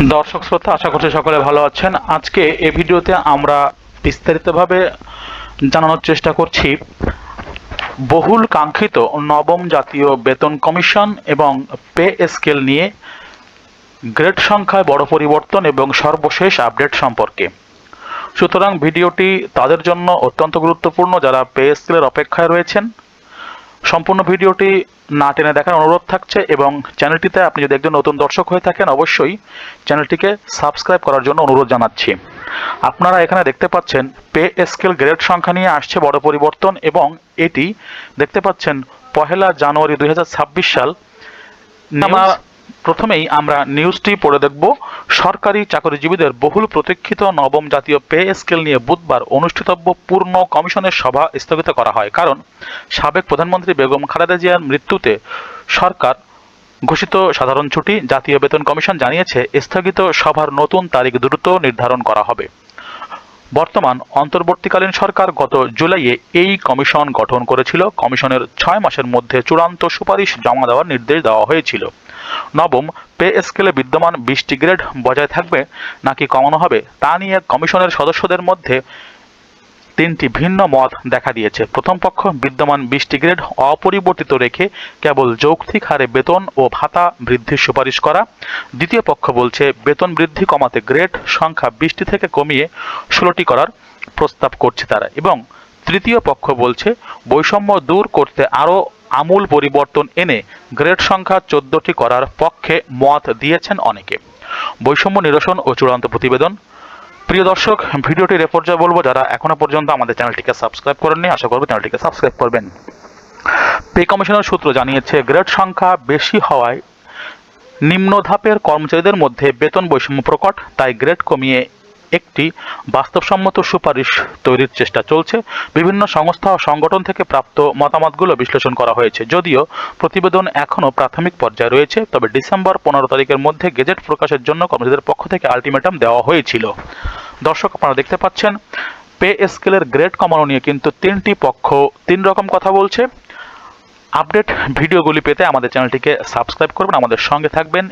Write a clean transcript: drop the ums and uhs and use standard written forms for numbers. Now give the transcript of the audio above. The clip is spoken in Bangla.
দর্শক শ্রোতা, আশা করছি সকলে ভালো আছেন। আজকে এই ভিডিওতে আমরা বিস্তারিতভাবে জানানোর চেষ্টা করছি বহুল কাঙ্ক্ষিত নবম জাতীয় বেতন কমিশন এবং পে স্কেল নিয়ে গ্রেড সংখ্যায় বড় পরিবর্তন এবং সর্বশেষ আপডেট সম্পর্কে। সুতরাং ভিডিওটি তাদের জন্য অত্যন্ত গুরুত্বপূর্ণ যারা পে স্কেলের অপেক্ষায় রয়েছেন। সম্পূর্ণ ভিডিওটি না টেনে দেখার অনুরোধ থাকছে এবং চ্যানেলটিতে আপনি যদি একজন নতুন দর্শক হয়ে থাকেন অবশ্যই চ্যানেলটিকে সাবস্ক্রাইব করার জন্য অনুরোধ জানাচ্ছি। আপনারা এখানে দেখতে পাচ্ছেন পে স্কেল গ্রেড সংখ্যা নিয়ে আসছে বড় পরিবর্তন এবং এটি দেখতে পাচ্ছেন 1 জানুয়ারি 2026 সাল। প্রথমেই আমরা নিউজটি পড়ে দেখব। সরকারি চাকরিজীবীদের বহুল প্রতীক্ষিত নবম জাতীয় পে স্কেল নিয়ে বুধবার অনুষ্ঠিতব্য পূর্ণ কমিশনের সভা স্থগিত করা হয়, কারণ সাবেক প্রধানমন্ত্রী বেগম খালেদা জিয়ার মৃত্যুতে সরকার ঘোষিত সাধারণ ছুটি। জাতীয় বেতন কমিশন জানিয়েছে স্থগিত সভার নতুন তারিখ দ্রুত নির্ধারণ করা হবে। বর্তমান অন্তর্বর্তীকালীন সরকার গত জুলাইয়ে এই কমিশন গঠন করেছিল। কমিশনের 6 মাসের মধ্যে চূড়ান্ত সুপারিশ জমা দেওয়ার নির্দেশ দেওয়া হয়েছিল। নবম পে স্কেলে বিদ্যমান 20টি গ্রেড বজায় থাকবে নাকি কমানো হবে তা নিয়ে কমিশনের সদস্যদের মধ্যে 3টি ভিন্ন মত দেখা দিয়েছে। প্রথম পক্ষ বিদ্যমান 20টি গ্রেড অপরিবর্তিত রেখে কেবল যৌক্তিক হারে বেতন ও ভাতা বৃদ্ধির সুপারিশ করা। দ্বিতীয় পক্ষ বলছে বেতন বৃদ্ধি কমাতে গ্রেড সংখ্যা 20টি থেকে কমিয়ে 16টি করার প্রস্তাব করছে তারা। এবং তৃতীয় পক্ষ বলছে বৈষম্য দূর করতে আরও আমূল পরিবর্তন এনে গ্রেড সংখ্যা 14টি করার পক্ষে মত দিয়েছেন অনেকে। বৈষম্য নিরসন ও চূড়ান্ত প্রতিবেদন। প্রিয় দর্শক, ভিডিওটির এ পর্যায়ে বলবো যারা এখনো পর্যন্ত আমাদের চ্যানেলটিকে সাবস্ক্রাইব করেননি আশা করব চ্যানেলটিকে সাবস্ক্রাইব করবেন। পে কমিশনের সূত্র জানিয়েছে গ্রেড সংখ্যা বেশি হওয়ায় নিম্ন ধাপের কর্মচারীদের মধ্যে বেতন বৈষম্য প্রকট, তাই গ্রেড কমিয়ে একটি বাস্তবসম্মত সুপারিশ তৈরির চেষ্টা চলছে। বিভিন্ন সংস্থা ও সংগঠন থেকে প্রাপ্ত মতামতগুলো বিশ্লেষণ করা হয়েছে। যদিও প্রতিবেদন এখনও প্রাথমিক পর্যায়ে রয়েছে, তবে ডিসেম্বর 15 তারিখের মধ্যে গেজেট প্রকাশের জন্য কর্মচারীদের পক্ষ থেকে আলটিমেটাম দেওয়া হয়েছিল। দর্শক, আপনারা দেখতে পাচ্ছেন পে স্কেলের গ্রেড কমানো নিয়ে কিন্তু 3টি পক্ষ 3 রকম কথা বলছে। আপডেট ভিডিওগুলি পেতে আমাদের চ্যানেলটিকে সাবস্ক্রাইব করবেন, আমাদের সঙ্গে থাকবেন।